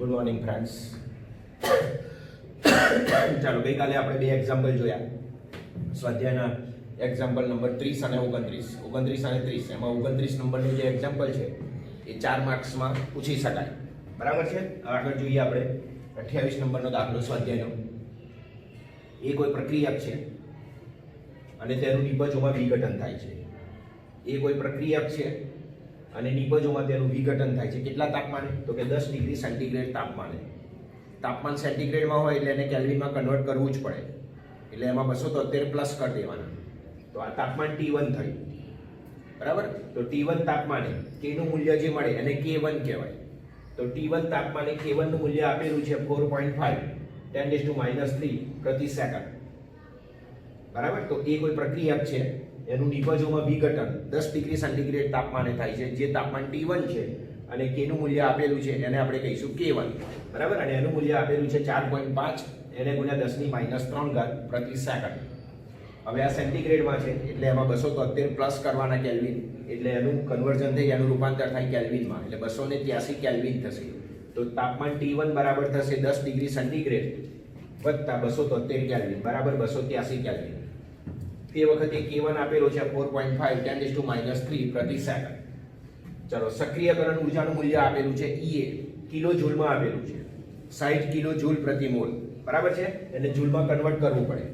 Good morning friends. ચાલો, ગઈકાલે આપણે બે એક્ઝામ્પલ જોયા. સ્વાધ્યાયના એક્ઝામ્પલ નંબર 30 અને 29. 29 અને 30, એમાં 29 નંબરનું જે એક્ઝામ્પલ છે એ 4 માર્ક્સમાં પૂછી શકાય. બરાબર છે. આગળ જોઈએ આપણે 28 નંબરનો દાખલો સ્વાધ્યાયનો. એ કોઈ પ્રક્રિયક છે અને તેનું નિપજોમાં વિઘટન થાય છે. એ કોઈ પ્રક્રિયક છે અને નિપજોમાં તેનું વિઘટન થાય છે. કેટલા તાપમાને? તો કે 10 ડિગ્રી સેન્ટીગ્રેડ તાપમાને. તાપમાન સેન્ટીગ્રેડમાં હોય એટલે એને કેલ્વિનમાં કન્વર્ટ કરવું જ પડે. એટલે એમાં 273 પ્લસ કરી દેવાના. તો આ તાપમાન T1 થયું. બરાબર. તો T1 તાપમાને K નું મૂલ્ય જે મળે એને K1 કહેવાય. તો T1 તાપમાને K1 નું મૂલ્ય આપેલું છે 4.5 10⁻³ પ્રતિ સેકન્ડ. બરાબર. તો એ કોઈ પ્રક્રિયક છે, એનું નિપજોમાં વિઘટન 10 ડિગ્રી સેન્ટીગ્રેડ તાપમાને થાય છે. જે તાપમાન T1 છે અને K નું મૂલ્ય આપેલું છે એને આપણે કહીશું K1. બરાબર. અને એનું મૂલ્ય આપેલું છે 4.5 એને ગુણ્યા 10⁻³ પ્રતિ સેકન્ડ. હવે આ સેન્ટીગ્રેડમાં છે એટલે એમાં 273 પ્લસ કરવાના કેલ્વિન, એટલે એનું કન્વર્ઝન થઈ એનું રૂપાંતર થાય કેલ્વિનમાં, એટલે 283 કેલ્વિન થશે. તો તાપમાન T1 બરાબર થશે 10 ડિગ્રી સેન્ટીગ્રેડ વત્તા 273 કેલ્વિન બરાબર 283 કેલ્વિન. તે વખતે K1 આપેલો છે 4.5 10⁻³ પ્રતિ સેકન્ડ. ચલો, સક્રિયકરણ ઉર્જાનું મૂલ્ય આપેલું છે EA કિલો જૂલમાં આપેલું છે 60 કિલો જૂલ પ્રતિ મોલ. બરાબર છે. એને જૂલમાં કન્વર્ટ કરવું પડે.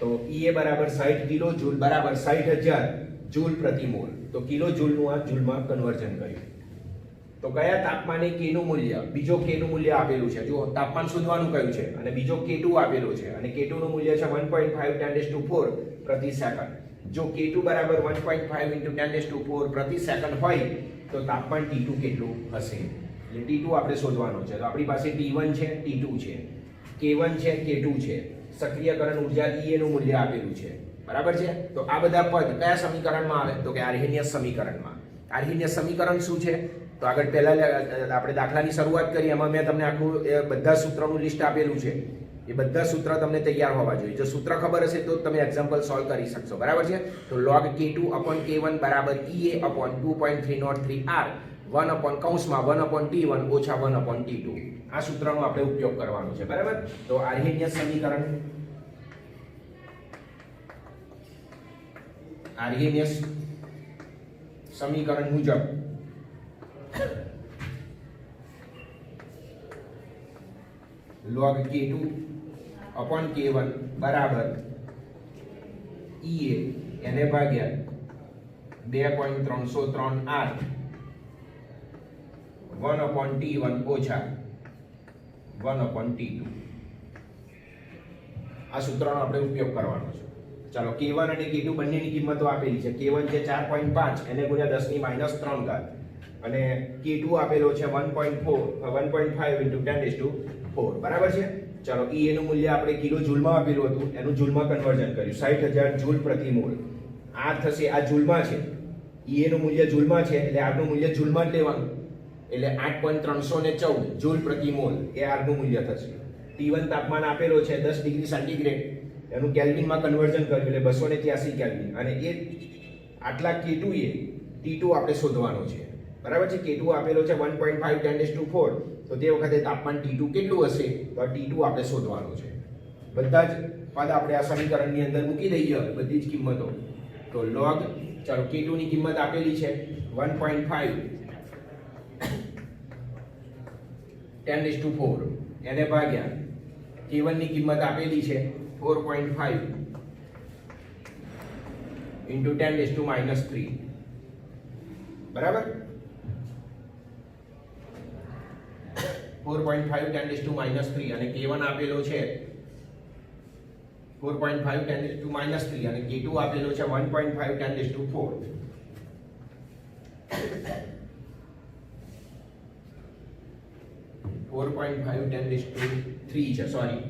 તો EA બરાબર 60 કિલો જૂલ બરાબર 60,000 જૂલ પ્રતિ મોલ. તો કિલો જૂલનું આ જૂલમાં કન્વર્ઝન કર્યું. તો કયા તાપમાને K નું મૂલ્ય, બીજો K નું મૂલ્ય આપેલું છે. જો તાપમાન શોધવાનું કહ્યું છે અને બીજો K2 આપેલો છે અને K2 નું મૂલ્ય છે 1.5 10⁴ પ્રતિ સેકન્ડ. જો K2 બરાબર 1.5 × 10⁴ પ્રતિ સેકન્ડ હોય તો તાપમાન T2 કેટલું હશે? એટલે T2 આપણે શોધવાનો છે. તો આપણી પાસે T1 છે, T2 છે, K1 છે, K2 છે. સક્રિયકરણ ઉર્જા EA નું મૂલ્ય આપેલું છે. બરાબર છે. તો આ બધા પદ કયા સમીકરણમાં આવે? તો કે આર્હેનિયસ સમીકરણમાં. આર્હેનિયસ સમીકરણ શું છે? તો આગળ પહેલા આપણે દાખલાની શરૂઆત કરી, એમાં મેં તમને આખું બધા સૂત્રોનું લિસ્ટ આપેલું છે. એ બધા સૂત્ર તમને તૈયાર હોવા જોઈએ. જો સૂત્ર ખબર હશે તો તમે એક્ઝામ્પલ સોલ્વ કરી શકશો. બરાબર છે. તો log K2/K1 બરાબર EA/2.303R 1/1/T1 ઓછા 1/T2. આ સૂત્રનો આપણે ઉપયોગ કરવાનો છે. બરાબર. તો આર્હેનિયસ સમીકરણ, આર્હેનિયસ સમીકરણ મુજબ log K2/K1 બરાબર EA એને ભાગ્યા 2.303R 1/T1 ઓછા 1/T2. આ સૂત્રનો આપણે ઉપયોગ કરવાનો છે. ચાલો, K1 અને K2 બંનેની કિંમતો આપેલી છે. K1 છે 4.5 એને ગુણ્યા 10⁻³ અને K2 આપેલો છે 1.5 × 10⁴. બરાબર છે. ચાલો, EA નું મૂલ્ય આપણે કિલો જૂલમાં આપેલું હતું, એનું જૂલમાં કન્વર્ઝન કર્યું 60,000 જૂલ પ્રતિ મોલ. આ થશે, આ જૂલમાં છે. EA નું મૂલ્ય જૂલમાં છે એટલે આનું મૂલ્ય જૂલમાં જ લેવાનું. એટલે 8.314 જૂલ પ્રતિ મોલ એ આનું મૂલ્ય થશે. T1 તાપમાન આપેલો છે 10 ડિગ્રી સેન્ટીગ્રેડ, એનું કેલ્વિનમાં કન્વર્ઝન કર્યું એટલે 283 કેલ્વિન. અને એ આટલા K2 એ T2 આપણે શોધવાનો છે. બરાબર છે. K2 આપેલો છે 1.5 10⁴. તો તે વખતે તાપમાન T2 કેટલું હશે? તો T2 આપણે શોધવાનું છે. બધા જ પદ આપણે આ સમીકરણની અંદર મૂકી દઈએ, બધી જ કિંમતો. તો log, ચાલો, K2 ની કિંમત આપેલી છે 1.5 10⁴ એને ભાગ્યા K1 ની કિંમત આપેલી છે 4.5 × 10⁻³ બરાબર. 4.5 10⁻³ અને K1 આપેલો છે 4.5 10⁻³ અને K2 આપેલો છે 1.5 10⁴. फोर 4.5 10⁵ છે, સોરી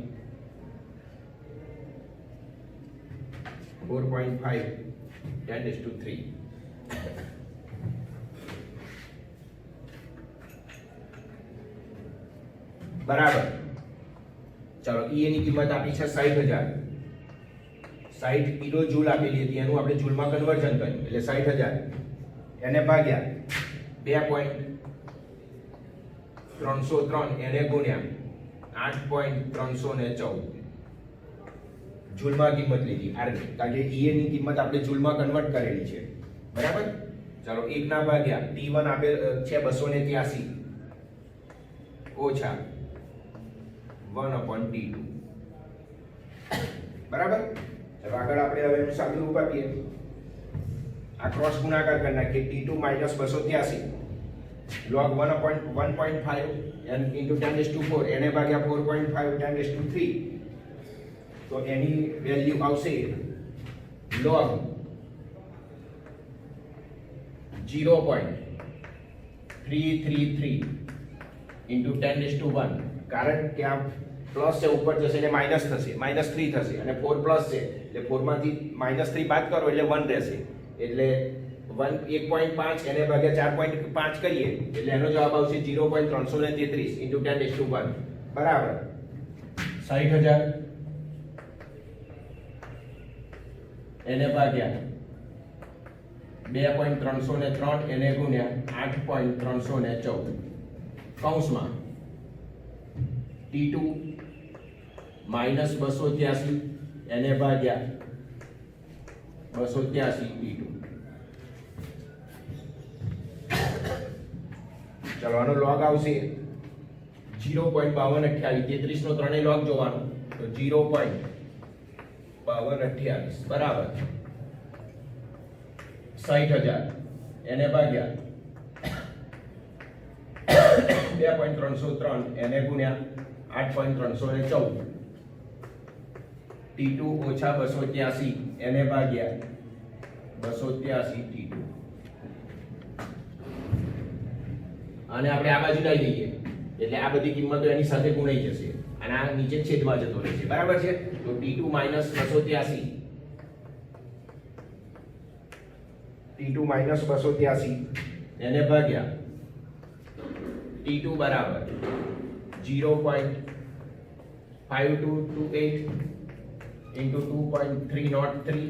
4.5 10⁵. બરાબર. ચાલો, E ની કિંમત આપી છે 60,000. 60 કિલો જૂલ આપેલી હતી, એનું આપણે જૂલમાં કન્વર્ઝન કર્યું એટલે 60,000 એને ભાગ્યા 2.303 303 એને ગુણ્યા 8.314 જૂલમાં કિંમત લીધી આરની, કારણ કે EA ની કિંમત આપણે જૂલમાં કન્વર્ટ કરેલી છે, બરાબર. ચાલો 1 ના ભાગ્યા T1 આપેલ છે 283 ઓછા 1/T2, બરાબર. ચાલો આગળ આપણે હવે એનું સાદું રૂપ આપીએ. આ ક્રોસ ગુણાકાર કરી નાખીએ. T2 minus 283 log 1/1.5 into 10⁴ એને ભાગ્યા 4.5 10⁵, તો એની વેલ્યુ આવશે log 0.333 into 10⁻1, કારણ કે આ પ્લસ છે ઉપર જશે એટલે માઇનસ થશે, -3 થશે, અને 4 પ્લસ છે એટલે 4 માંથી -3 બાદ કરો એટલે 1 રહેશે, એટલે 1.5 એને ભાગ્યા 4.5 કરીએ એટલે એનો જવાબ આવશે 0.333 into 10⁻1 બરાબર 60,000 એને ભાગ્યા 2.303 એને ગુણ્યા 8.314 કૌંસમાં T2 -283 એને ભાગ્યા 283 T2. ચલો આનો log આવશે 0.5228, 33 નો ત્રણેય log જોવાનો તો 0.5228 બરાબર 60,000 એને ભાગ્યા 2.303 એને ગુણ્યા 8.314 T2 ઓછા 283 એને ભાગ્યા 283 T2. અને આપણે આ બાજુ લઈ લઈએ એટલે આ બધી કિંમતો એની સાથે ગુણાઈ જશે અને આ નીચે છેદમાં જતો રહેશે, બરાબર છે. તો T2 minus 283 એને ભાગ્યા T2 બરાબર 0.5228 into 2.303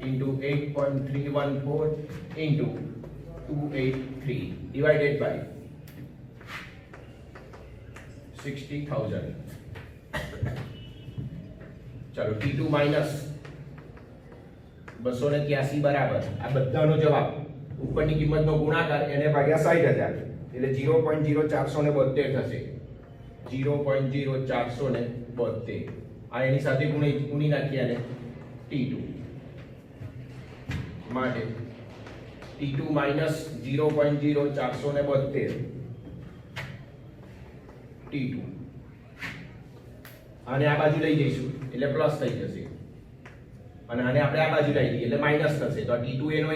into 8.314 into 283 divided by 60,000. चलो T2 minus 283 બરાબર આ બધાનો જવાબ ઉપરની કિંમતનો ગુણાકાર એને ભાગ્યા 60,000 એટલે 0.0472 થશે, 0.0472 આ એની સાથે ગુણી નાખીએ અને T2 માટે T2 minus 0.0472 T2 આને આ બાજુ લઈ જઈશું એટલે પ્લસ થઈ જશે અને આને આપણે આ બાજુ લઈ લઈએ એટલે માઈનસ થશે, તો T2 એનો એ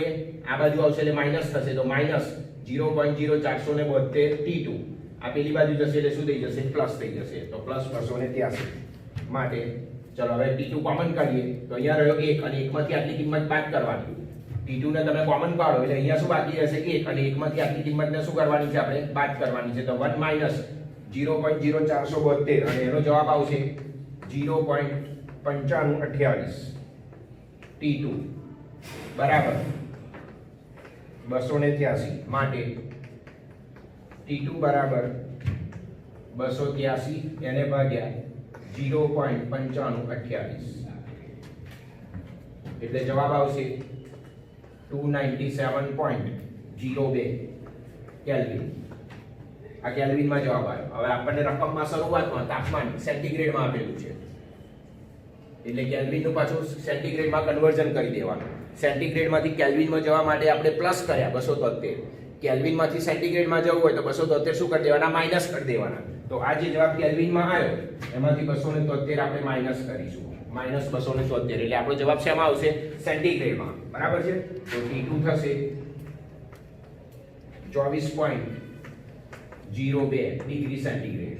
આ બાજુ આવશે એટલે માઈનસ થશે, તો માઈનસ 0.0472 T2 આ પેલી બાજુ જશે એટલે શું થઈ જશે પ્લસ થઈ જશે, તો પ્લસ 283 માટે ચલો હવે T2 કોમન કાઢીએ તો અહીંયા રહ્યો 1 અને 1 માંથી આટલી કિંમત બાદ કરવાની. T2 ને તમે કોમન કાઢો એટલે અહીંયા શું બાકી રહેશે 1 અને 1 માંથી આટલી કિંમતને શું કરવાની છે આપણે બાદ કરવાની છે, તો 1 minus 0.0472 અને એનો જવાબ આવશે 0.9528 T2 બરાબર 283 માટે T2 બરાબર 283 એને ભાગ્યા 0.9528 એટલે જવાબ આવશે 297.02 કેલ્વિન. આ કેલ્વિનમાં જવાબ આવ્યો. હવે આપણને રકમમાં શરૂઆતમાં તાપમાન સેન્ટીગ્રેડમાં આપેલું છે એટલે કેલ્વિનનું પાછું સેન્ટીગ્રેડમાં કન્વર્ઝન કરી દેવાનું. સેન્ટીગ્રેડમાંથી કેલ્વિનમાં જવા માટે આપણે પ્લસ કર્યા 273, કેલ્વિનમાંથી સેન્ટીગ્રેડમાં જવું હોય તો 273 શું કરી દેવાના માઈનસ કરી દેવાના. તો આ જે જવાબ કેલ્વિનમાં આવ્યો એમાંથી 273 આપણે માઈનસ કરીશું, માઈનસ 273 એટલે આપણો જવાબ શેમાં આવશે સેન્ટીગ્રેડમાં, બરાબર છે. તો T2 થશે 24.02 ડિગ્રી સેન્ટીગ્રેડ.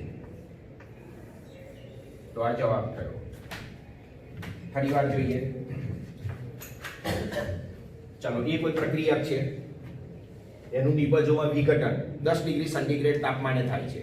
તો આ જવાબ થયો. ફરીવાર જોઈએ. ચાલો એ કોઈ પ્રક્રિયા છે એનું નિપજોમાં વિઘટન 10 ડિગ્રી સેન્ટીગ્રેડ તાપમાને થાય છે.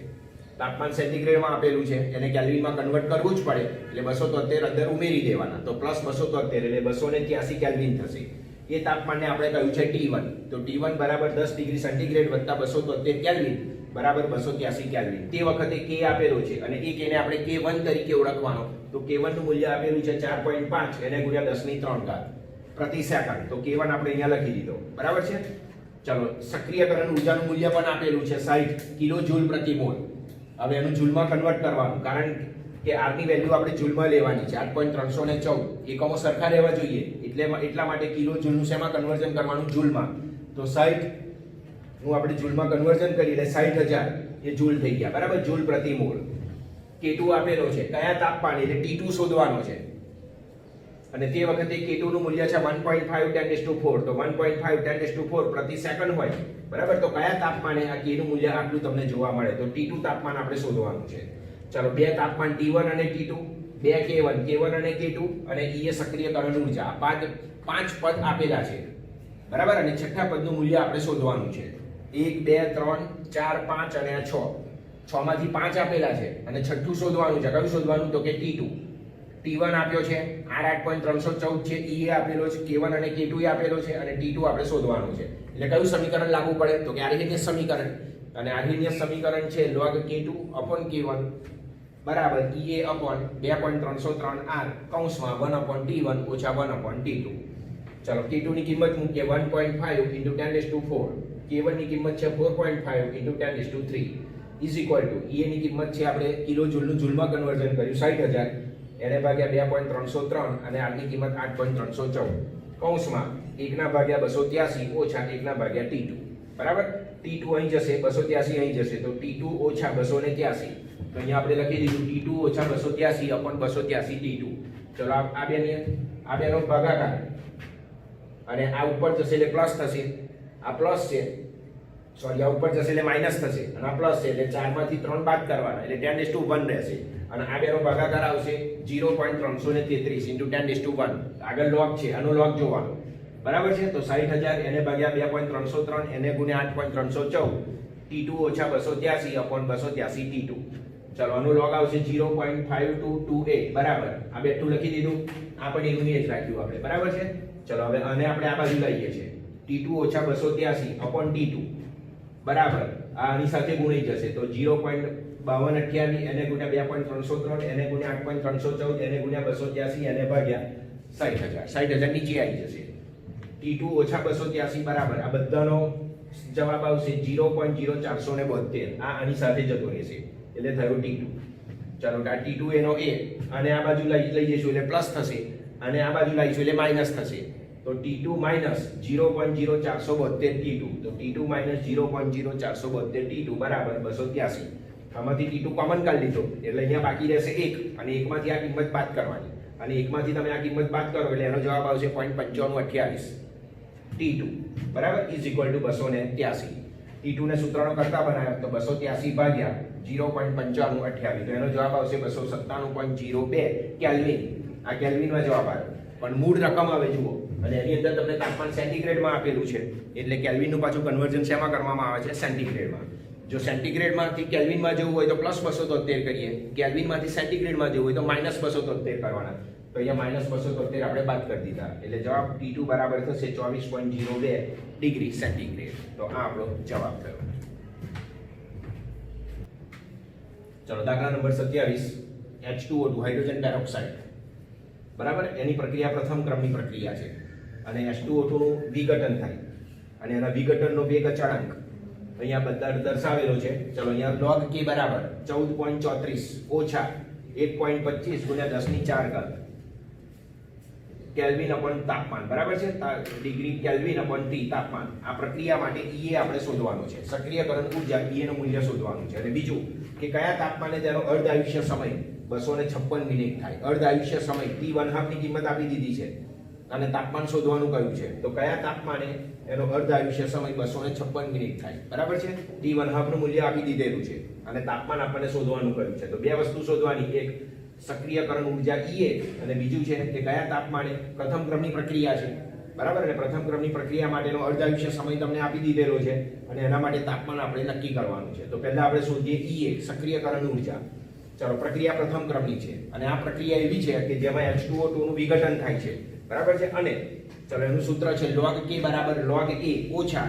તાપમાન સેન્ટીગ્રેડમાં આપેલું છે એને કેલ્વિનમાં કન્વર્ટ કરવું જ પડે એટલે 273 અંદર ઉમેરી દેવાના, તો પ્લસ 273 એટલે 283 કેલ્વિન થશે. એ તાપમાનને આપણે કહ્યું છે T1, તો T1 બરાબર 10 ડિગ્રી સેન્ટીગ્રેડ વત્તા 273 કેલ્વિન બરાબર 283 કેલ્વિન. તે વખતે K આપેલો છે અને એ K ને આપણે K1 તરીકે ઓળખવાનો. તો K1 નું મૂલ્ય આપેલું છે 4.5 એને ગુણ્યા 10 ની 3 ઘાત પ્રતિ સેકન્ડ. તો K1 આપણે અહીંયા લખી દીધો. બરાબર છે. ચલો, સક્રિયકરણ ઉર્જાનું મૂલ્ય પણ આપેલું છે 60 કિલો જૂલ પ્રતિ મોલ. હવે એનું જૂલમાં કન્વર્ટ કરવાનું, કારણ કે R ની વેલ્યુ આપણે જૂલમાં લેવાની છે. 8.314 એકમો સરખા રહેવા જોઈએ, એટલા માટે કિલો જૂલનું શેમાં કન્વર્ઝન કરવાનું? જૂલમાં. તો 60 નું આપણે જૂલમાં કન્વર્ઝન કરી એટલે 60000 એ જૂલ થઈ ગયા. બરાબર, જૂલ પ્રતિ મોલ. K2 આપેલો છે, કયા તાપમાને એટલે T2 શોધવાનો છે. અને તે વખતે K2 નું મૂલ્ય છે 1.5 10⁴. તો 1.5 10⁴ પ્રતિ સેકન્ડ હોય. બરાબર, તો કયા તાપમાને આ K નું મૂલ્ય આટલું તમને જોવા મળે? તો T2 તાપમાન આપણે શોધવાનું છે. ચાલો, બે તાપમાન T1 અને T2, બે K1 અને K2 અને E એ સક્રિયકરણ ઉર્જા. પાંચ પદ આપેલા છે. બરાબર, અને છઠ્ઠા પદનું મૂલ્ય આપણે શોધવાનું છે. 1 2 3 4 5 અને આ 6. 6 માંથી 5 આપેલા છે અને છઠ્ઠું શોધવાનું છે. કયું શોધવાનું? તો કે T2. T1 આપ્યો છે, R 8.314 છે, E એ આપેલો છે, K1 અને K2 એ આપેલો છે અને T2 આપણે શોધવાનું છે. એટલે કયું સમીકરણ લાગુ પડે? તો કે આર્હેનિયસ સમીકરણ. અને આર્હેનિયસ સમીકરણ છે log K2 upon K1 બરાબર EA upon 2.303 R કૌંસમાં 1/T1 ઓછા 1/T2. ચલો, K2 ની કિંમત મૂકીએ 1.5 into 10⁴. K1 ની કિંમત છે 4.5 into 10⁵ is equal to EA ની કિંમત છે આપણે કિલો જૂલનું જૂલમાં કન્વર્ઝન કર્યું 60000 એને ભાગ્યા 2.303 અને R ની કિંમત 8.314 કૌંસમાં 1/283 ઓછા 1/T2. બરાબર, T2 અહીં જશે, 283 અહીં જશે, તો T2 ઓછા 283. તો અહીંયા આપણે લખી દીધું T2 ઓછા 283 upon 283 T2. ચલો, આ બેનો ભાગાકાર અને આ ઉપર જશે એટલે પ્લસ થશે. આ પ્લસ છે, સોરી, આ ઉપર જશે એટલે માઈનસ થશે અને આ પ્લસ છે એટલે 4 માંથી 3 બાદ કરવાના એટલે 10:1 રહેશે. અને આ બેનો ભાગાકાર આવશે 0.333 into 10:1. આગળ log છે, આનો log જોવાનો. બરાબર છે. તો 60000 એને ભાગ્યા 2.303 એને ગુણ્યા 8.314 T2 ઓછા 283 upon 283 T2. ચલો, આનો log આવશે 0.5228. બરાબર, આ બેઠું લખી દીધું. આ પણ એવું જ રાખ્યું આપણે. બરાબર છે. ચલો, હવે આને આપણે આ બાજુ લઈએ છીએ. T2 ઓછા 283 upon T2 બરાબર આની સાથે ગુણાઈ જશે. તો 0.5228 એને ગુણ્યા 2.303 એને ગુણ્યા 8.314 એને ગુણ્યા 283 એને ભાગ્યા 60000. 60000 નીચે આવી જશે. T2 ઓછા 283 બરાબર આ બધાનો જવાબ આવશે 0.0472. આ આની સાથે જતો રહેશે એટલે થયો T2. ચાલો, આ T2 એનો A અને આ બાજુ લઈ જઈશું એટલે પ્લસ થશે અને આ બાજુ લઈશું એટલે માઈનસ થશે. તો T2 minus 0.0472 T2. તો T2 minus 0.0472 T2 બરાબર 283. આમાંથી T2 કોમન કાઢી લીધો એટલે અહીંયા બાકી રહેશે 1 અને 1 માંથી આ કિંમત બાદ કરવાની અને 1 માંથી તમે આ કિંમત બાદ કરો એટલે એનો જવાબ આવશે 0.9528 T2 બરાબર is equal to 283. T2 ને સૂત્રનો કરતા બનાવ્યો તો 283 ભાગ્યા 0.9528 તો એનો જવાબ આવશે 297.02 કેલ્વિન. આ કેલ્વિનમાં જવાબ આવ્યો. પણ મૂળ રકમ આવે જુઓ અને એની અંદર તમને તાપમાન સેન્ટીગ્રેડમાં આપેલું છે એટલે કેલ્વિનનું પાછું કન્વર્ઝન શેમાં કરવામાં આવે છે? સેન્ટીગ્રેડમાં. જો સેન્ટીગ્રેડમાંથી કેલ્વિનમાં જવું હોય તો +273 કરીએ, કેલ્વિનમાંથી સેન્ટીગ્રેડમાં જવું હોય તો -273 કરવાના. તો અહીંયા -273 આપણે બાદ કરી દીધા એટલે જવાબ T2 બરાબર થશે 24.02 ડિગ્રી સેન્ટીગ્રેડ. તો આ આપણો જવાબ થયો. ચલો, દાખલા નંબર 27 H2O2 હાઇડ્રોજન પેરોક્સાઇડ. બરાબર, એની પ્રક્રિયા પ્રથમ ક્રમની પ્રક્રિયા છે અને H2O2 નું વિઘટન થાય અને એના વિઘટનનો વેગ અચળાંક અહીંયા બધા દર્શાવેલો છે. ચલો, અહીંયા log K બરાબર 14.34 ઓછા 1.25 ગુણ્યા 10 ની 4 ઘાત કેલ્વિન અપોન તાપમાન. બરાબર છે, ડિગ્રી કેલ્વિન અપોન T તાપમાન. આ પ્રક્રિયા માટે E આપણે શોધવાનું છે. સક્રિયકરણ ઉર્જા E નું મૂલ્ય શોધવાનું છે. અને બીજું કે કયા તાપમાને તેનો અર્ધ આયુષ્ય સમય 256 મિનિટ થાય. અર્ધ આયુષ્ય સમય T1/2 ની કિંમત આપી દીધી છે અને તાપમાન શોધવાનું કહ્યું છે. તો કયા તાપમાને એનો અર્ધ આયુષ્ય સમય 256 મિનિટ થાય. બરાબર છે, T1/2 નું મૂલ્ય આપી દીધેલું છે અને તાપમાન આપણને શોધવાનું કહ્યું છે. તો બે વસ્તુ શોધવાની, એક સક્રિયકરણ ઉર્જા EA અને બીજું છે કે કયા તાપમાને પ્રથમ ક્રમની પ્રક્રિયા છે. બરાબર, અને પ્રથમ ક્રમની પ્રક્રિયા માટેનો અર્ધ આયુષ્ય સમય તમને આપી દીધેલો છે અને એના માટે તાપમાન આપણે નક્કી કરવાનું છે. તો પહેલા આપણે શોધીએ EA સક્રિયકરણ ઉર્જા. ચલો, પ્રક્રિયા પ્રથમ ક્રમની છે અને આ પ્રક્રિયા એવી છે કે જેમાં H2O2 નું વિઘટન થાય છે. બરાબર છે, અને ચલો એનું સૂત્ર છે log K બરાબર log A ઓછા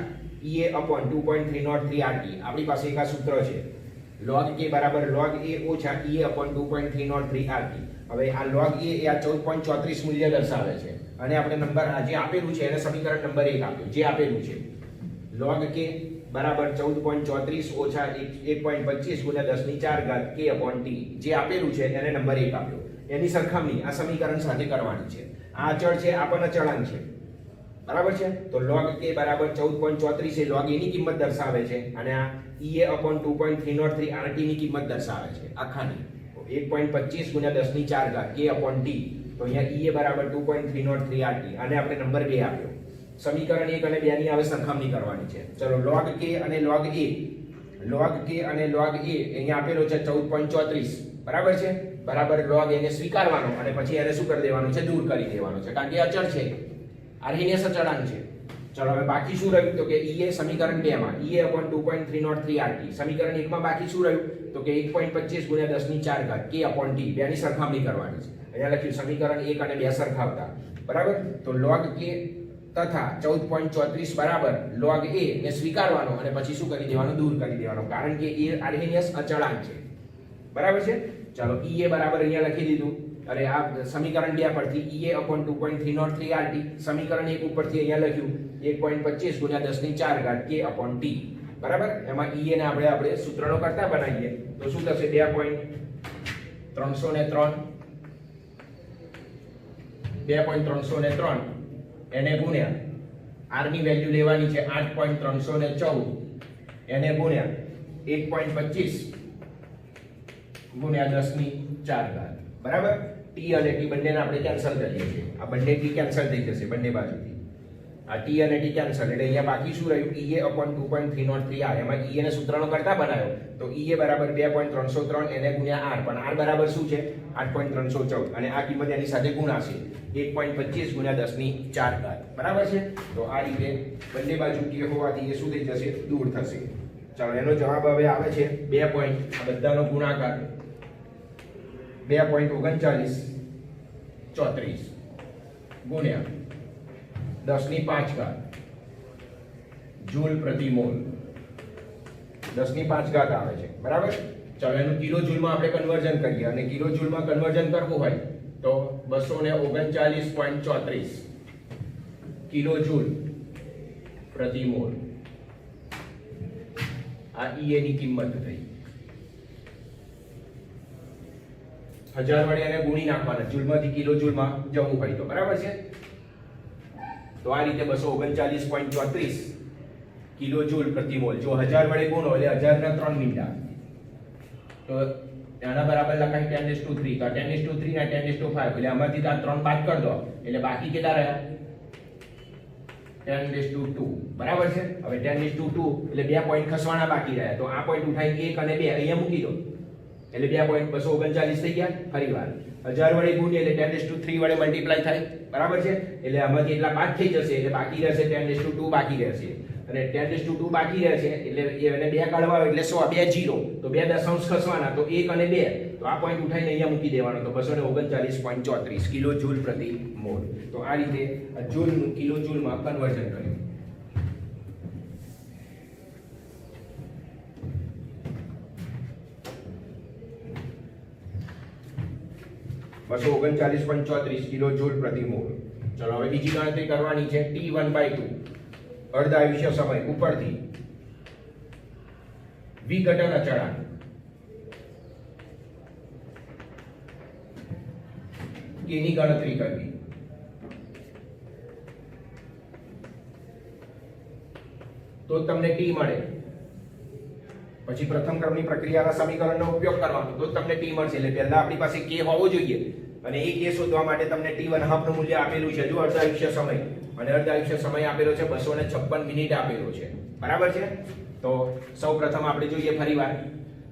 EA upon 2.303 RT. આપણી પાસે એક આ સૂત્ર છે log k બરાબર log a ઓછા EA upon 2.303 RT. હવે આ log a એ આ 14.34 મૂલ્ય દર્શાવે છે અને આપણે નંબર આ જે આપેલું છે એને સમીકરણ નંબર 1 આપ્યું જે આપેલું છે log k બરાબર 14.34 ઓછા 1.25 ગુણ્યા 10 ની 4 ઘાત k upon t જે આપેલું છે એને નંબર 1 આપ્યો. એની સરખામણી આ સમીકરણ સાથે કરવાની છે. આ અચળ છે આ પણ અચળાંક છે બરાબર છે. તો log k બરાબર 14.34 એ log a ની કિંમત દર્શાવે છે અને આ EA upon 2.303 RT ની કિંમત દર્શાવે છે આખાની. તો 1.25 ગુણ્યા 10 ની 4 ઘાત k upon t. તો અહીંયા EA બરાબર 2.303 RT અને આપણે નંબર 2 આપ્યો. સમીકરણ 1 અને 2 ની હવે સરખામણી કરવાની છે. ચલો log k અને log a અહીંયા આપેલો છે 14.34 બરાબર છે બરાબર log a ને સ્વીકારવાનો અને પછી એને શું કરી દેવાનું છે દૂર કરી દેવાનો છે કારણ કે અચળ છે આર્હેનિયસ અચળાંક છે. ચલો હવે બાકી શું રહ્યું તો કે EA સમીકરણ 2 માં EA upon 2.303 RT. સમીકરણ 1 માં બાકી શું રહ્યું તો કે 1.25 ગુણ્યા 10 ની 4 ઘાત k upon t બેની સરખામણી કરવાની છે. અહીંયા લખ્યું સમીકરણ 1 અને 2 સરખાવતા બરાબર. તો log k તથા 14.34 બરાબર log a ને સ્વીકારવાનો અને પછી શું કરી દેવાનું દૂર કરી દેવાનો કારણ કે એ આર્હેનિયસ અચળાંક છે બરાબર છે. ચાલો EA બરાબર અહીંયા લખી દીધું. અરે આ સમીકરણ 2 પરથી EA upon 2.303 RT સમીકરણ 1 ઉપરથી અહીંયા લખ્યું 1.25 ગુણ્યા 10 ની 4 ઘાત k upon t બરાબર. એમાં EA ને આપણે સૂત્રનો કરતા બનાવીએ તો શું થશે 2.303 એને ગુણ્યા r ની વેલ્યુ લેવાની છે 8.314 એને ગુણ્યા 1.25 ગુણ્યા 10 ની 4 ઘાત બરાબર. t અને t બંનેને આપણે કેન્સલ કરીએ છીએ. આ બંને t કેન્સલ થઈ જશે બંને બાજુથી. આ t અને t કેન્સલ એટલે અહીંયા બાકી શું રહ્યું EA upon 2.303 r. એમાં EA ને સૂત્રનો કરતા બનાવ્યો તો EA બરાબર 2.303 એને ગુણ્યા r પણ r બરાબર શું છે 8.314 અને આ કિંમત એની સાથે ગુણાશે 1.25 ગુણ્યા 10 ની 4 ઘાત બરાબર છે. તો આ રીતે બંને બાજુ k હોવાથી એ શું થઈ જશે દૂર થશે. ચાલો એનો જવાબ હવે આવે છે 2 પોઈન્ટ આ બધાનો ગુણાકાર 2.3934 ગુણ્યા 10 ની 5 ઘાત જૂલ પ્રતિ મોલ 10 ની 5 ઘાત આવે છે બરાબર. ચાલો એનું કિલો જૂલમાં આપણે કન્વર્ઝન કરીએ અને કિલો જૂલમાં કન્વર્ઝન કરવું હોય તો 239.34 કિલો જૂલ પ્રતિ મોલ આ EA ની કિંમત થઈ. 1000 વડે એને ગુણી નાખવાના જૂલમાંથી કિલો જૂલમાં જવું હોય તો બરાબર છે. તો આ રીતે 239.34 કિલો જૂલ પ્રતિ મોલ જો 1000 વડે ગુણો એટલે 1000 ના 3 મીંડા તો આના બરાબર લખાય 10⁻³ તો 10⁻³ ના 10⁻⁵ એટલે આમાંથી આ 3 બાદ કરી દો એટલે બાકી કેટલા રહ્યા 10⁻² બરાબર છે. હવે 10⁻² એટલે 2 પોઈન્ટ ખસવાના બાકી રહ્યા તો આ પોઈન્ટ ઉઠાઈ 1 અને 2 અહીંયા મૂકી દો એટલે 2 પોઈન્ટ 239 થઈ ગયા. ફરીવાર 1000 વડે ગુણીએ એટલે 10⁻³ વડે મલ્ટીપ્લાય થાય બરાબર છે. એટલે આમાંથી એટલા બાદ થઈ જશે એટલે બાકી રહેશે 10⁻² બાકી રહેશે અને 10⁻² બાકી રહેશે એટલે એને 2 કાઢવા એટલે 100 2 0 તો 2 દશાંશ ખસવાના તો 1 અને 2 તો આ પોઈન્ટ ઉઠાઈને અહીંયા મૂકી દેવાનો તો 239.34 કિલો જૂલ પ્રતિ મોલ. તો આ રીતે જૂલનું કિલો જૂલમાં કન્વર્ઝન કર્યું. બસો 39.34 કિલો જૂલ પ્રતિ મોલ. ચલો હવે બીજી ગણતરી કરવાની છે T1/2 અર્ધ આયુષ્ય સમય ઉપરથી વિઘટન અચળાંક k ની ગણતરી કરવી. તો તમને T મળે પછી પ્રથમ ક્રમની પ્રક્રિયાના સમીકરણનો ઉપયોગ કરવાનો તો તમને T મળશે. એટલે પહેલા આપણી પાસે k હોવો જોઈએ અને એ k શોધવા માટે તમને T1 હાફનું મૂલ્ય આપેલું છે જો અર્ધ આયુષ્ય સમય અને અર્ધ આયુષ્ય સમય આપેલો છે 256 મિનિટ આપેલો છે બરાબર છે. તો સૌપ્રથમ આપણે જોઈએ ફરીવાર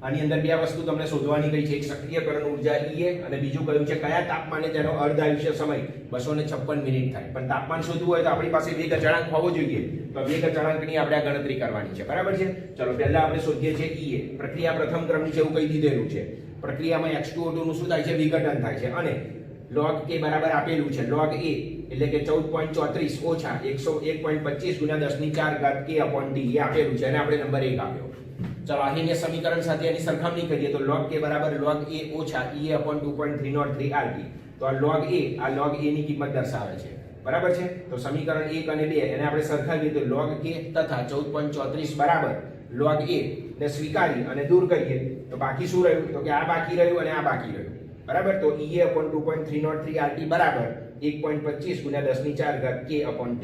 આની અંદર બે વસ્તુ તમને શોધવાની કઈ છે એક સક્રિયકરણ ઊર્જા EA અને બીજું કયું છે કયા તાપમાને તેનો અર્ધ આયુષ્ય સમય 256 મિનિટ થાય. પણ તાપમાન શોધવું હોય તો આપણી પાસે વેગ અચળાંક હોવો જોઈએ તો વેગ અચળાંકની આપણે આ ગણતરી કરવાની છે બરાબર છે. ચલો પહેલા આપણે શોધીએ છીએ EA. પ્રક્રિયા પ્રથમ ક્રમની છે એવું કહી દીધેલું છે. પ્રક્રિયામાં H2O2 નું શું થાય છે વિઘટન થાય છે અને log k બરાબર આપેલું છે log a એટલે કે 14.34 ઓછા 101.25 ગુણ્યા 10 ની 4 ઘાત k upon t એ આપેલું છે અને આપણે નંબર 1 આપ્યો. ચલો અહીંને સમીકરણ સાથે એની સરખામણી કરીએ તો log k બરાબર log a ઓછા e upon 2.303 rt. તો આ log a ની કિંમત દર્શાવે છે. બરાબર છે. તો સમીકરણ 1 અને 2 એને આપણે સરખાવીએ તો log k તથા 14.34 બરાબર log a ને સ્વીકારી અને દૂર કરીએ તો બાકી શું રહ્યું તો કે આ બાકી રહ્યું અને આ બાકી રહ્યું. બરાબર. તો e upon 2.303 rt બરાબર 1.25 ગુણ્યા 10 ની 4 ઘાત k upon t.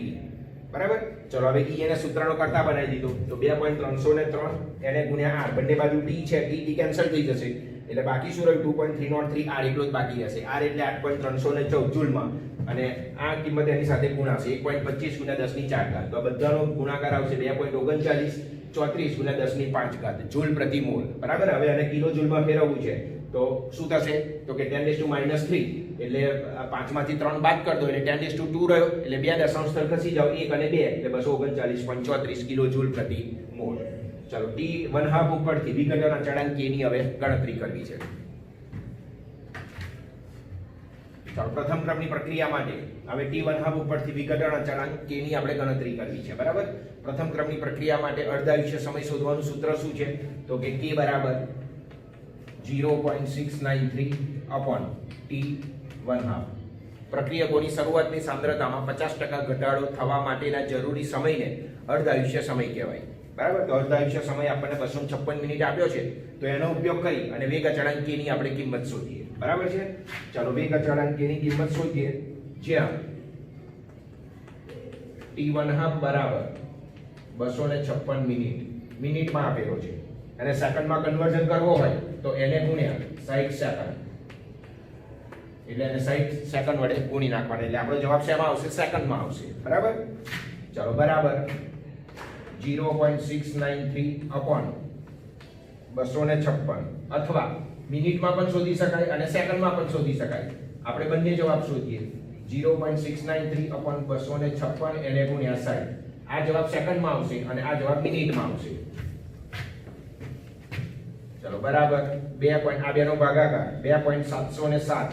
બરાબર. ચલો હવે e એને સૂત્રનો કરતા બનાવી દીધો તો 2.303 એને ગુણ્યા r બંને બાજુ t છે t કેન્સલ થઈ જશે એટલે બાકી શું રહ્યું 2.303 r એટલો જ બાકી રહેશે. r એટલે 8.314 જૂલમાં અને આ કિંમત એની સાથે ગુણાશે 1.25 ગુણ્યા 10 ની 4 ઘાત. તો આ બધાનો ગુણાકાર આવશે 2.39 34 ગુણ્યા 10 ની 5 ઘાત જૂલ પ્રતિ મોલ. બરાબર. હવે આને કિલો જૂલમાં ફેરવવું છે તો શું થશે તો કે 10⁻³ એટલે 5 માંથી 3 બાદ કર દો એટલે 10⁻² રહ્યો એટલે 2 દશાંશ સ્થળ ખસી જાવ 1 અને 2 એટલે 239.34 કિલો જૂલ પ્રતિ મોલ. ચલો T1/2 ઉપરથી વિઘટન અચળાંક k ની હવે ગણતરી કરવી છે. ચાલો પ્રથમ ક્રમની પ્રક્રિયા માટે હવે T1/2 ઉપરથી વિઘટન અચળાંક k ની આપણે ગણતરી કરવી છે. બરાબર. પ્રથમ ક્રમની પ્રક્રિયા માટે અર્ધ આયુષ્ય સમય શોધવાનું સૂત્ર શું છે તો કે k બરાબર 0.693 upon T1/2. પ્રક્રિયકોની શરૂઆતની સાંદ્રતામાં 50% ઘટાડો થવા માટેના જરૂરી સમયને અર્ધ આયુષ્ય સમય કહેવાય. બરાબર. તો અર્ધ આયુષ્ય સમય આપણને 256 મિનિટ આપ્યો છે તો એનો ઉપયોગ કરી અને વેગ અચળાંક k ની આપણે કિંમત શોધીએ. બરાબર છે. ચાલો વેગ અચળાંક k ની કિંમત શોધીએ જ્યાં T1/2 બરાબર 256 મિનિટમાં આપેલો છે અને સેકન્ડમાં કન્વર્ઝન કરવો હોય તો એને ગુણ્યા 60 સેકન્ડ એટલે એને 60 સેકન્ડ વડે ગુણી નાખવાના એટલે આપણો જવાબ શેમાં આવશે સેકન્ડમાં આવશે. બરાબર. ચાલો બરાબર 0.693 upon 256 અથવા મિનિટમાં પણ શોધી શકાય અને સેકન્ડમાં પણ શોધી શકાય. આપણે બંને જવાબ શોધીએ 0.693 upon 256 એને ગુણ્યા 60. આ જવાબ સેકન્ડમાં આવશે અને આ જવાબ મિનિટમાં આવશે. ચલો બરાબર 2. આ બેનો ભાગાકાર 2.707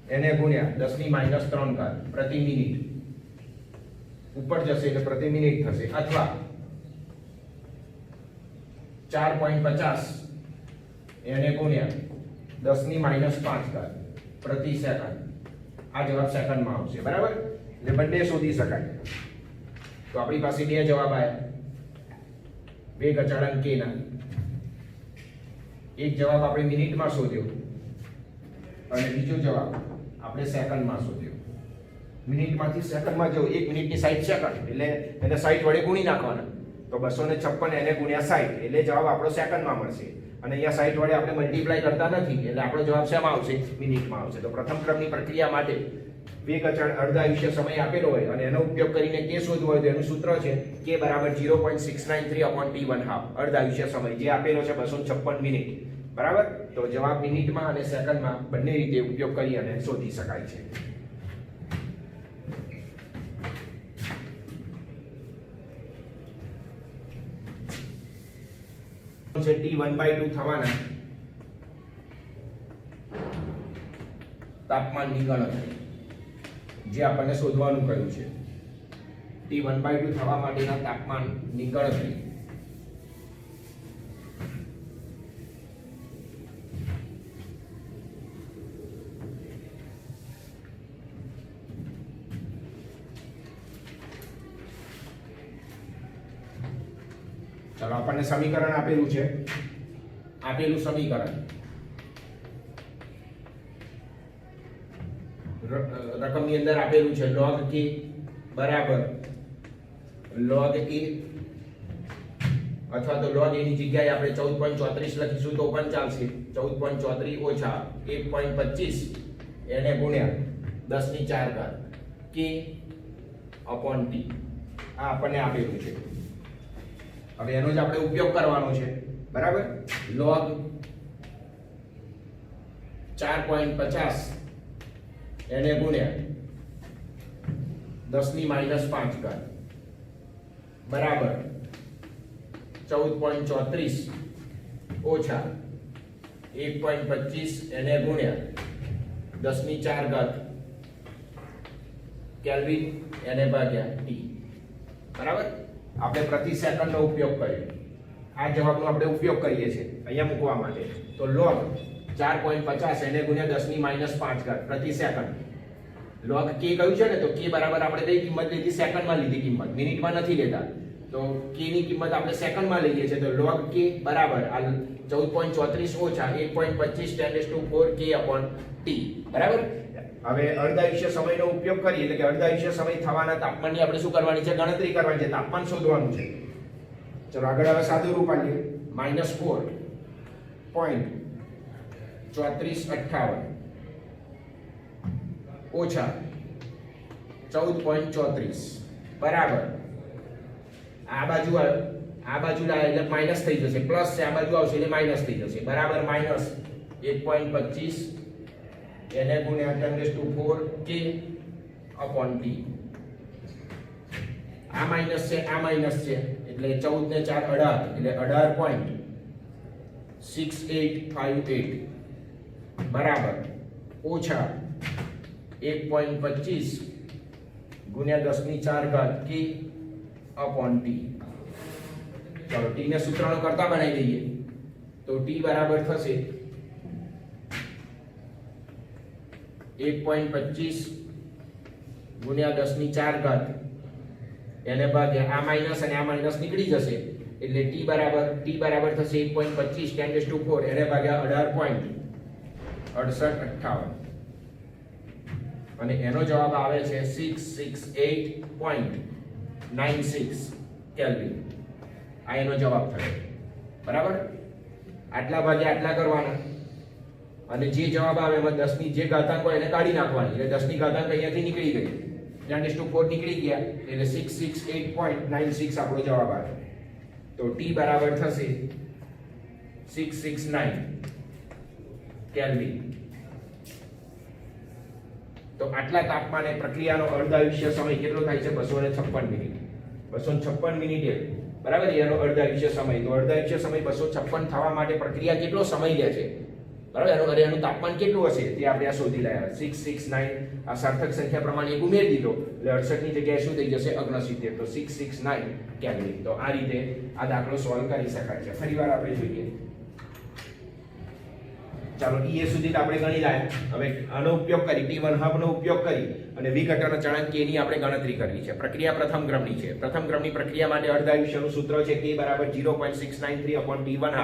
એને ગુણ્યા 10⁻³ ઘાત પ્રતિ મિનિટ ઉપર જશે એટલે પ્રતિ મિનિટ થશે અથવા 4.50 એને ગુણ્યા 10⁻5 ઘાત પ્રતિ સેકન્ડ. આ જવાબ સેકન્ડમાં આવશે. બરાબર. એટલે બંને શોધી શકાય. તો આપણી પાસે બે જવાબ આવ્યા વેગ અચળાંક k ના. એક જવાબ આપણે મિનિટમાં શોધ્યો અને બીજો જવાબ આપણે સેકન્ડમાં શોધ્યો. મિનિટમાંથી સેકન્ડમાં જો 1 મિનિટની 60 સેકન્ડ એટલે એને 60 વડે ગુણી નાખવાના તો 256 એને ગુણ્યા 60 એટલે જવાબ આપણો સેકન્ડમાં મળશે અને અહીંયા 60 વડે આપણે મલ્ટીપ્લાય કરતા નથી એટલે આપણો જવાબ શેમાં આવશે મિનિટમાં આવશે. તો પ્રથમ ક્રમની પ્રક્રિયા માટે વેગ અચળાંક અર્ધ આયુષ્ય સમય આપેલો હોય અને એનો ઉપયોગ કરીને k શોધવો હોય તો એનું સૂત્ર છે k બરાબર 0.693 upon T1/2 અર્ધ આયુષ્ય સમય જે આપેલો છે 256 મિનિટ. બરાબર. તો જવાબ મિનિટમાં અને સેકન્ડમાં બંને રીતે ઉપયોગ કરી અને શોધી શકાય છે. T1/2 થવાના તાપમાનની ગણતરી જે આપણને શોધવાનું કહ્યું છે. T1/2 થવા માટેના તાપમાનની ગણતરી ચાલો આપણને સમીકરણ આપેલું છે. આપેલું સમીકરણ રકમની અંદર આપેલું છે log k બરાબર log a અથવા તો log a ની જગ્યાએ આપણે 14.34 લખીશું તો પણ ચાલશે. 14.34 ઓછા 1.25 એને ગુણ્યા 10⁻⁴ ઘાત k upon t. આ આપણને આપેલું છે. હવે એનો જ આપણે ઉપયોગ કરવાનો છે. બરાબર. log 4.50 એને ગુણ્યા 10⁻⁵ ઘાત બરાબર 14.34 ઓછા 1.25 એને ગુણ્યા 10⁴ કેલ્વિન એને ભાગ્યા ટી. બરાબર, આપણે પ્રતિ સેકન્ડનો ઉપયોગ કર્યો. આ જવાબનો આપણે ઉપયોગ કરીએ છીએ અહીંયા મૂકવા માટે. તો log 4.50 એને ગુણ્યા 10⁻5 પ્રતિ સેકન્ડ. log k કયું છે ને, તો k બરાબર આપણે કઈ કિંમત લીધી? સેકન્ડમાં લીધી કિંમત, મિનિટમાં નથી લેતા. તો k ની કિંમત આપણે સેકન્ડમાં લઈએ છીએ. તો log k બરાબર આ 14.34 ઓછા 1.25 10⁴ k/t. બરાબર. હવે અર્ધાયુષ્ય સમયનો ઉપયોગ કરીએ એટલે કે અર્ધાયુષ્ય સમય થવાના તાપમાનની આપણે શું કરવાની છે? ગણતરી કરવાની છે, તાપમાન શોધવાનું છે. ચલો આગળ હવે સાદું રૂપ આલીએ. -4.3458 ઓછા 14.34 બરાબર. આ બાજુ લાવે એટલે માઈનસ થઈ જશે, પ્લસ છે, આ બાજુ આવશે એટલે માઈનસ થઈ જશે. બરાબર, -1.25 એને ગુણ્યા 10⁴ k/t. આ માઈનસ છે, આ માઈનસ છે એટલે 14 ને 4 18 એટલે 18.6858 બરાબર ઓછા 1.25 ગુણ્યા 10⁴ k/t. ચલો t ને સૂત્રનો કરતા બનાવી દઈએ. તો t બરાબર થશે 1.25 ગુણ્યા 10⁴ એને ભાગ્યા આ માઈનસ અને આ માઈનસ નીકળી જશે એટલે t બરાબર થશે 1.25 10⁴ એને ભાગ્યા 18.6858 અને એનો જવાબ આવે છે 668.96 કેલ્વિન. આ એનો જવાબ થયો. બરાબર, આટલા ભાગ્યા આટલા કરવાના અને જે જવાબ આવે એમાં 10 ની જે ઘાતાંક હોય એને કાઢી નાખવાની એટલે 10 ની ઘાતાંક અહીંયાથી નીકળી ગઈ, 10⁴ નીકળી ગયા એટલે 668.96 આપણો જવાબ આવે. તો t બરાબર થશે 669 કેલ્વિન. તો આટલા તાપમાને પ્રક્રિયાનો અર્ધાયુષ્ય સમય કેટલો થાય છે? 256 મિનિટ. 256 મિનિટે બરાબર એનો અર્ધાયુષ્ય સમય. તો અર્ધાયુષ્ય સમય 256 થવા માટે પ્રક્રિયા કેટલો સમય લે છે? બરાબર, એનું તાપમાન કેટલું હશે તે આપણે આ શોધી લાયા. 669 આ સાર્થક સંખ્યા પ્રમાણે એક ઉમેરી દીધો એટલે 68 ની જગ્યાએ શું થઈ જશે? 69. તો 669 કેલ્વિન. તો આ રીતે આ દાખલો સોલ્વ કરી શકાય છે. ફરીવાર આપણે જોઈએ. ચાલો એ સુધી આપણે ગણી લાયા. હવે આનો ઉપયોગ કરી T1 નો ઉપયોગ કરી અને વિઘટન અચળાંક k ની આપણે ગણતરી કરવી છે. પ્રક્રિયા પ્રથમ ક્રમની છે. પ્રથમ ક્રમની પ્રક્રિયા માટે અર્ધાયુષ્યનું સૂત્ર છે k બરાબર 0.693/T1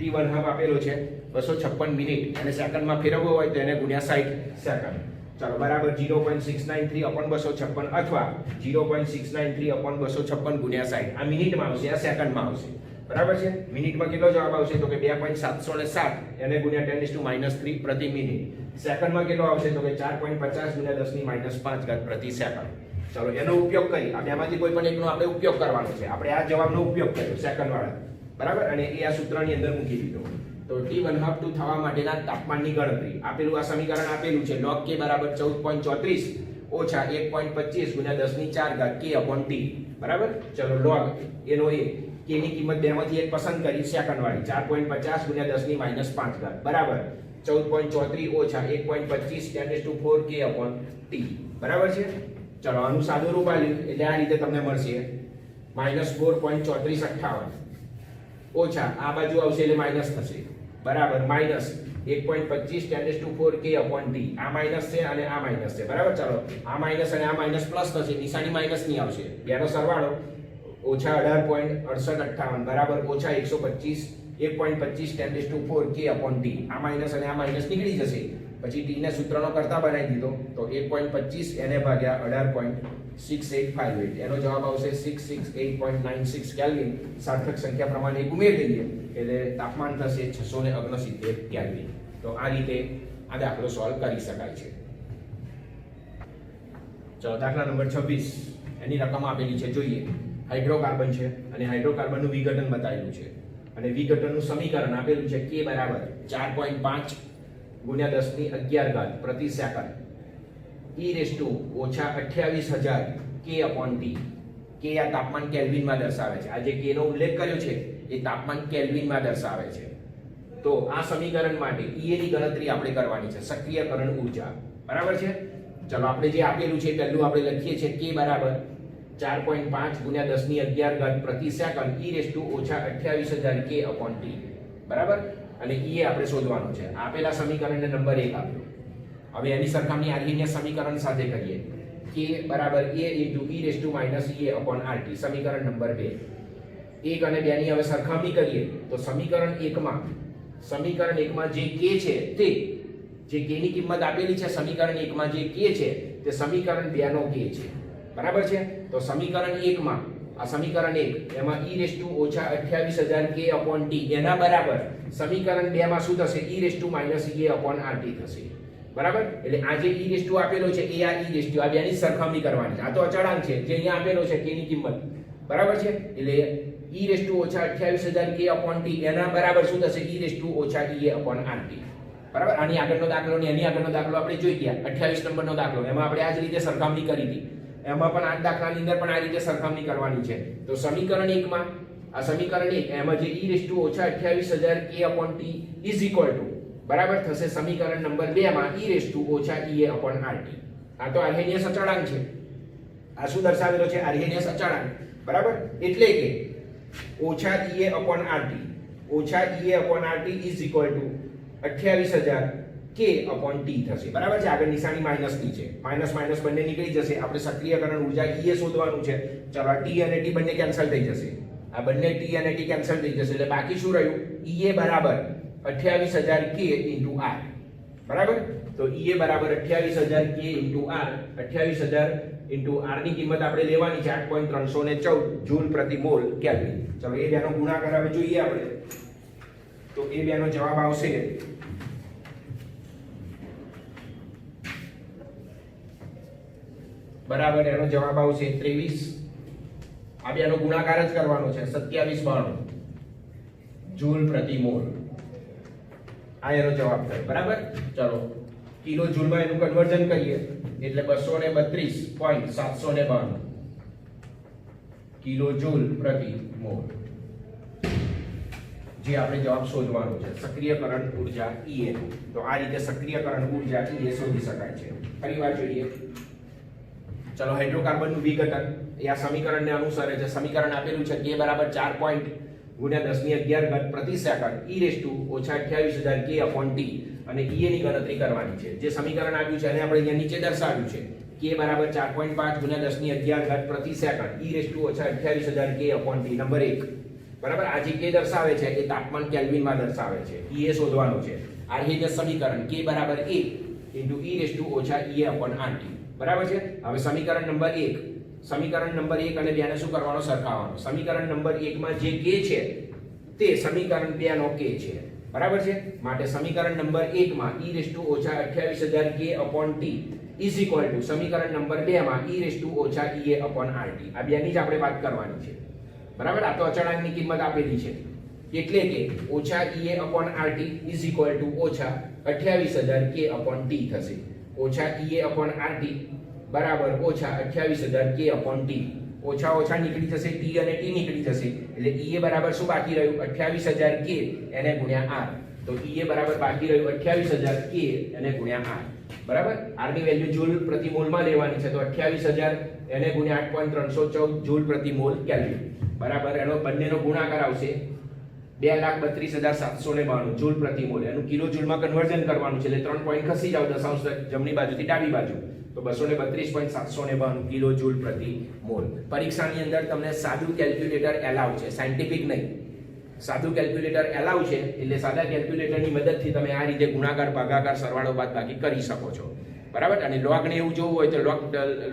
T1 આપેલો છે 256 મિનિટ અને સેકન્ડમાં ફેરવવો હોય તો એને ગુણ્યા 60 સેકન્ડ. ચાલો બરાબર 0.693/256 અથવા 0.693/256 ગુણ્યા 60. આ મિનિટમાં આવશે, આ સેકન્ડમાં આવશે. બરાબર છે. મિનિટમાં કેટલો જવાબ આવશે? તો કે 2.707 એને ગુણ્યા 10⁻³ પ્રતિ મિનિટ. સેકન્ડમાં કેટલો આવશે? તો કે 4.50 ગુણ્યા 10⁻5 પ્રતિ સેકન્ડ. ચાલો એનો ઉપયોગ કરી આપણે આમાંથી કોઈ પણ એકનો આપણે ઉપયોગ કરવાનો છે. આપણે આ જવાબનો ઉપયોગ કર્યો સેકન્ડ વાળા. બરાબર, અને એ આ સૂત્રની અંદર મૂકી દીધો. તો T1 થવા માટેના તાપમાનની ગણતરી આપેલું આ સમીકરણ આપેલું છે. log k બરાબર 14.34 ઓછા 1.25 ગુણ્યા 10⁴ k/t. બરાબર. ચલો log એનો એ k ની કિંમત બેમાંથી એક પસંદ કરી સેકન્ડ વાળી 4.50 ગુણ્યા 10⁻5 બરાબર 14.34 ઓછા 1.25 10⁴ k/t. બરાબર છે. ચલો આનું સાદું રૂપ આલ્યું એટલે આ રીતે તમને મળશે -4.3458 ઓછા આ બાજુ આવશે એટલે માઈનસ થશે બરાબર -1.25 10⁴ k/t. આ માઈનસ છે અને આ માઈનસ છે. બરાબર. ચાલો આ માઈનસ અને આ માઈનસ પ્લસ થશે, નિશાની માઈનસ ની આવશે. બેનો સરવાળો ઓછા 18.6858 બરાબર ઓછા 125 1.25 10⁴ k/t. આ માઈનસ અને આ માઈનસ નીકળી જશે. પછી t ને સૂત્રનો કરતા બનાવી દીધો તો 1.25 એને ભાગ્યા 18.6858 એનો જવાબ આવશે 668.96 કેલ્વિન. સાર્થક સંખ્યા પ્રમાણે એક ઉમેરી દઈએ એટલે તાપમાન થશે 669 કેલ્વિન. તો આ રીતે આ દાખલો સોલ્વ કરી શકાય છે. ચલો દાખલા નંબર 26 એની રકમ આપેલી છે જોઈએ. હાઇડ્રોકાર્બન છે અને હાઇડ્રોકાર્બનનું વિઘટન બતાવેલું છે અને વિઘટનનું સમીકરણ આપેલું છે k બરાબર 4.5 ગુણ્યા 10⁻11 પ્રતિ સેકન્ડ e−28,000 k/t. k આ તાપમાન કેલ્વિનમાં દર્શાવે છે. આ જે k નો ઉલ્લેખ કર્યો છે એ તાપમાન કેલ્વિનમાં દર્શાવે છે. તો આ સમીકરણ માટે EA ની ગણતરી આપણે કરવાની છે, સક્રિયકરણ ઊર્જા, બરાબર છે. ચલો આપણે જે આપેલું છે પહેલું આપણે લખીએ છીએ K બરાબર 4.5 ગુણ્યા 10 ની 11 ઘાત પ્રતિ સેકન્ડ e−28000 K/t, બરાબર. અને EA આપણે શોધવાનું છે. આપેલા સમીકરણને નંબર 1 આપ્યો. હવે એની સરખામણી આર્હીન્ય સમીકરણ સાથે કરીએ. K બરાબર A × e−EA/RT, સમીકરણ નંબર 2. 1 અને 2 ની હવે સરખામણી કરીએ તો સમીકરણ 1 માં જે K છે તે જે K ની કિંમત આપેલી છે સમીકરણ 1 માં જે K છે તે સમીકરણ 2 નો K છે, બરાબર છે. તો સમીકરણ 1 માં આ સમીકરણ 1 એમાં e−28000 K/t એના બરાબર સમીકરણ 2 માં શું થશે? e−EA/RT થશે, બરાબર. એટલે આ જે e આપેલો છે એ આ આ બેની સરખામણી કરવાની છે. આ તો અચળાંક છે જે અહીંયા આપેલો છે K ની કિંમત, બરાબર છે. એટલે e−28000 K/t એના બરાબર શું થશે? e−EA/RT, બરાબર. આની આગળનો દાખલો ને એની આગળનો દાખલો આપણે જોઈ ગયા. 28 નંબરનો દાખલો, એમાં આપણે આ જ રીતે સરખામણી કરી હતી. એમાં પણ આ દાખલાની અંદર પણ આ રીતે સરખામણી કરવાની છે. તો સમીકરણ 1 માં આ સમીકરણ 1 એમાં જે e−28000 K/t is equal to બરાબર થશે સમીકરણ નંબર 2 માં e−EA/RT. આ તો આર્હેનિયસ અચળાંક છે. આ શું દર્શાવેલો છે? આર્હેનિયસ અચળાંક, બરાબર. એટલે કે -EA/RT is equal to 28000 K/t થશે, બરાબર છે. આગળ નિશાની માઈનસ ની છે, માઈનસ માઈનસ બંને નીકળી જશે. આપણે સક્રિયકરણ ઊર્જા EA શોધવાનું છે. ચલો T અને T બંને કેન્સલ થઈ જશે. આ બંને T અને T કેન્સલ થઈ જશે એટલે બાકી શું રહ્યું? EA બરાબર 28000 K × R, બરાબર. તો EA બરાબર 28000 K × R, 28000 × R ની કિંમત આપણે લેવાની છે 8.314 જૂલ પ્રતિ મોલ કેલ્વિન. ચલો એ બેનો ગુણાકાર હવે જોઈએ આપણે. તો એ બેનો જવાબ આવશે બરાબર, એનો જવાબ આવશે 23. આ બેનો ગુણાકાર જ કરવાનો છે, 2792 જૂલ પ્રતિ મોલ. આ એનો જવાબ થાય, બરાબર. ચલો કિલો જૂલમાં એનું કન્વર્ઝન કરીએ એટલે 232.792 કિલો જૂલ પ્રતિ મોલ જે આપણે જવાબ શોધવાનો છે સક્રિયકરણ ઊર્જા EA. તો આ રીતે સક્રિયકરણ ઊર્જા EA શોધી શકાય છે. ફરીવાર જોઈએ. ચલો હાઇડ્રોકાર્બનનું વિઘટન એ આ સમીકરણને અનુસરે છે. સમીકરણ આપેલું છે K બરાબર 4 ગુણ્યા 10 ની 11 ઘાત પ્રતિ સેકન્ડ e−28000 K/t અને EA ની ગણતરી કરવાની છે. જે સમીકરણ આપ્યું છે એને આપણે અહીંયા નીચે દર્શાવ્યું છે. K બરાબર 4.5 ગુણ્યા 10 ની 11 ઘાત પ્રતિ સેકન્ડ e−28000 K/t નંબર 1, બરાબર. આ જે K દર્શાવે છે એ તાપમાન કેલ્વિનમાં દર્શાવે છે. EA શોધવાનું છે. આર્હેનિયસ સમીકરણ K બરાબર 1 × e−EA/RT, બરાબર છે. હવે સમીકરણ નંબર 1 અને 2 ને શું કરવાનો? સરખાવવાનો. સમીકરણ નંબર 1 માં જે K છે તે સમીકરણ 2 નો K છે, બરાબર છે. માટે સમીકરણ નંબર 1 માં e−28000 K/t is equal to સમીકરણ નંબર 2 માં e−EA/RT. આ બેની જ આપણે વાત કરવાની છે, બરાબર. આ તો અચળાંકની કિંમત આપેલી છે એટલે કે -EA/RT is equal to -28000 K/t થશે. -EA/RT બરાબર -28000 K/t. ઓછા ઓછા નીકળી જશે, T અને T નીકળી જશે એટલે EA બરાબર શું બાકી રહ્યું? 28000 K એને ગુણ્યા R. તો EA બરાબર બાકી રહ્યું 28000 K એને ગુણ્યા R, બરાબર. R ની વેલ્યુ જૂલ પ્રતિ મોલમાં લેવાની છે. તો 28000 એને ગુણ્યા 8.314 જૂલ પ્રતિ મોલ કેલ્વિન, બરાબર. એનો બંનેનો ગુણાકાર આવશે 2,32,792 જૂલ પ્રતિ મોલ. એનું કિલો જૂલમાં કન્વર્ઝન કરવાનું છે એટલે 3 પોઈન્ટ ખસી જાવ દશાંશ જમણી બાજુથી ડાબી બાજુ. તો 232.792 કિલો જૂલ પ્રતિ મોલ. પરીક્ષાની અંદર તમને સાદું કેલ્ક્યુલેટર એલાઉ છે, સાયન્ટિફિક નહીં. સાદું કેલ્ક્યુલેટર એલાઉ છે એટલે સાદા કેલ્ક્યુલેટરની મદદથી તમે આ રીતે ગુણાકાર, ભાગાકાર, સરવાળો, બાદબાકી કરી શકો છો, બરાબર. અને લોગ ને એવું જોવું હોય તો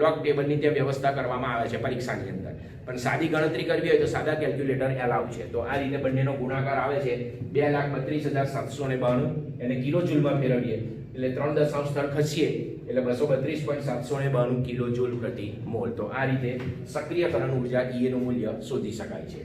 લોગ ટેબલની ત્યાં વ્યવસ્થા કરવામાં આવે છે પરીક્ષાની અંદર. પણ સાદી ગણતરી કરવી હોય તો સાદા કેલ્ક્યુલેટર એલાઉ છે. તો આ રીતે બંનેનો ગુણાકાર આવે છે 2,32,792. એને કિલો જૂલમાં ફેરવીએ એટલે 3 દશાંશ સ્થળ ખસીએ એટલે 232.792 કિલો જૂલ પ્રતિ મોલ. તો આ રીતે સક્રિયકરણ ઊર્જા EA નું મૂલ્ય શોધી શકાય છે.